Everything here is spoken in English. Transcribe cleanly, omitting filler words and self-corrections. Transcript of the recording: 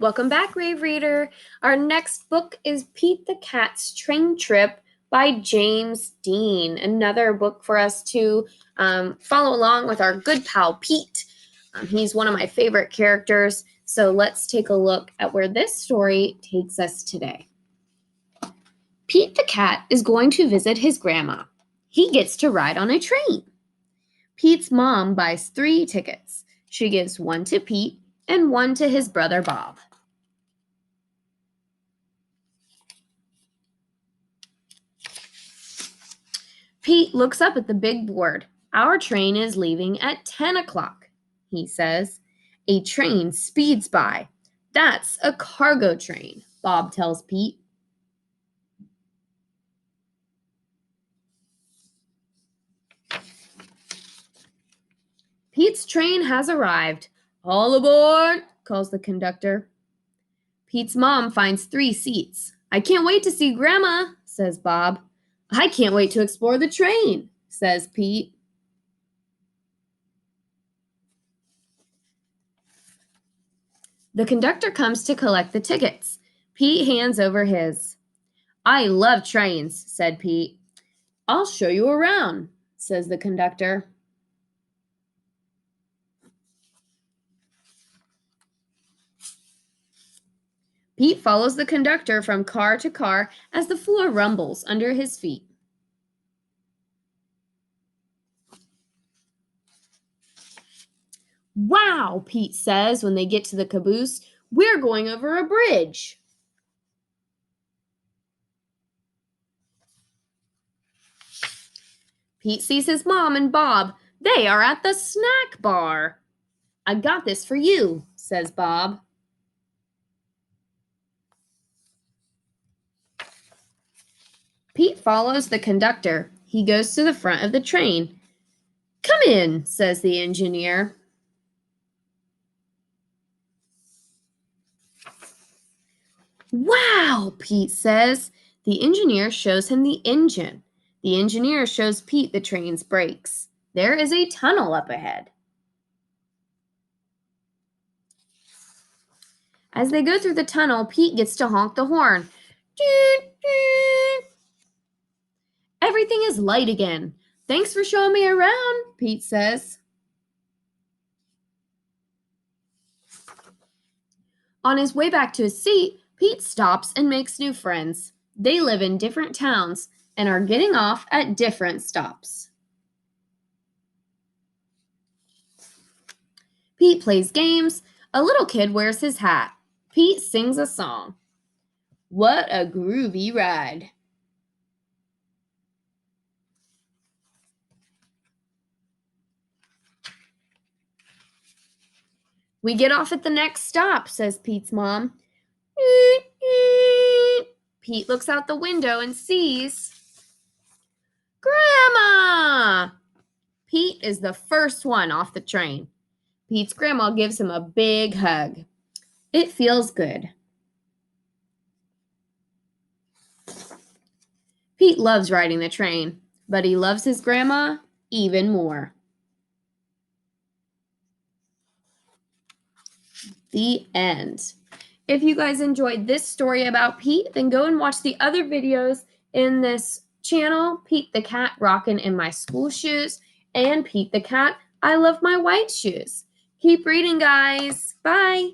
Welcome back, Rave Reader. Our next book is Pete the Cat's Train Trip by James Dean. Another book for us to follow along with our good pal Pete. He's one of my favorite characters. So let's take a look at where this story takes us today. Pete the cat is going to visit his grandma. He gets to ride on a train. Pete's mom buys 3 tickets. She gives one to Pete and one to his brother Bob. Pete looks up at the big board. Our train is leaving at 10 o'clock, he says. A train speeds by. That's a cargo train, Bob tells Pete. Pete's train has arrived. All aboard, calls the conductor. Pete's mom finds 3 seats. I can't wait to see Grandma, says Bob. I can't wait to explore the train, says Pete. The conductor comes to collect the tickets. Pete hands over his. I love trains, said Pete. I'll show you around, says the conductor. Pete follows the conductor from car to car as the floor rumbles under his feet. Wow, Pete says when they get to the caboose. We're going over a bridge. Pete sees his mom and Bob. They are at the snack bar. I got this for you, says Bob. Pete follows the conductor. He goes to the front of the train. Come in, says the engineer. Wow, Pete says. The engineer shows him the engine. The engineer shows Pete the train's brakes. There is a tunnel up ahead. As they go through the tunnel, Pete gets to honk the horn. Doot, doot. Everything is light again. Thanks for showing me around, Pete says. On his way back to his seat, Pete stops and makes new friends. They live in different towns and are getting off at different stops. Pete plays games. A little kid wears his hat. Pete sings a song. What a groovy ride. We get off at the next stop, says Pete's mom. Pete looks out the window and sees Grandma! Pete is the first one off the train. Pete's grandma gives him a big hug. It feels good. Pete loves riding the train, but he loves his grandma even more. The end. If you guys enjoyed this story about Pete, then go and watch the other videos in this channel. Pete the Cat Rockin' in My School Shoes and Pete the Cat I Love My White Shoes. Keep reading, guys. Bye.